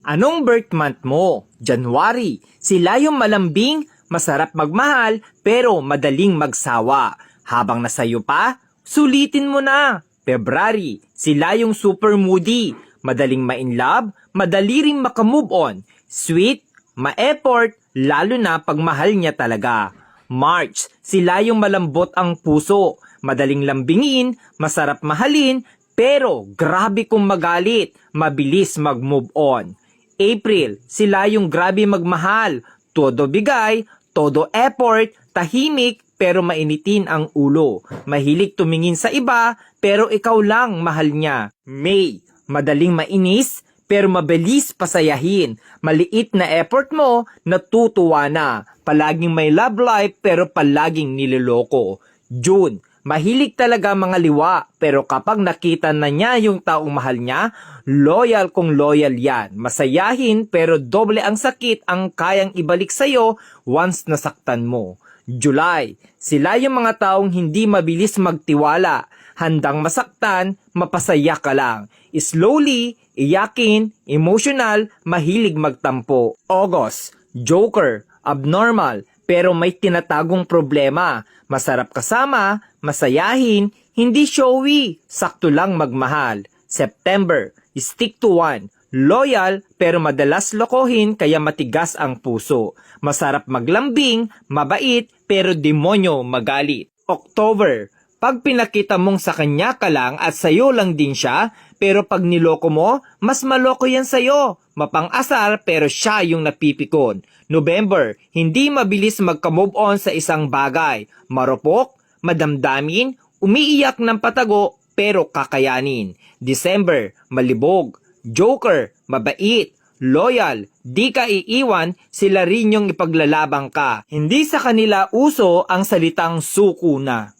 Anong birth month mo? January. Sila yung malambing, masarap magmahal, pero madaling magsawa. Habang nasayo pa, sulitin mo na. February. Sila yung super moody, madaling ma-inlove, madali ring makamove on. Sweet, ma-effort, lalo na pag mahal niya talaga. March. Sila yung malambot ang puso, madaling lambingin, masarap mahalin, pero grabe kung magalit, mabilis mag-move on. April, sila yung grabe magmahal, todo bigay, todo effort, tahimik pero mainitin ang ulo. Mahilig tumingin sa iba pero ikaw lang mahal niya. May, madaling mainis pero mabilis pasayahin. Maliit na effort mo, natutuwa na. Palaging may love life pero palaging niloloko. June, mahilig talaga mga liwa, pero kapag nakita na niya yung taong mahal niya, loyal kung loyal yan. Masayahin pero doble ang sakit ang kayang ibalik sa'yo once nasaktan mo. July, sila yung mga taong hindi mabilis magtiwala. Handang masaktan, mapasaya ka lang. Slowly, iyakin, emotional, mahilig magtampo. August, joker, abnormal, pero may tinatagong problema. Masarap kasama, masayahin, hindi showy, sakto lang magmahal. September, stick to one, loyal pero madalas lokohin kaya matigas ang puso. Masarap maglambing, mabait pero demonyo magalit. October, pag pinakita mong sa kanya ka lang at sayo lang din siya, pero pag niloko mo, mas maloko yan sayo. Mapang-asar pero siya yung napipikon. November, hindi mabilis magka-move on sa isang bagay. Marupok, madamdamin, umiiyak ng patago pero kakayanin. December, malibog, joker, mabait, loyal, di ka iiwan, sila rin yung ipaglalabang ka. Hindi sa kanila uso ang salitang suko na.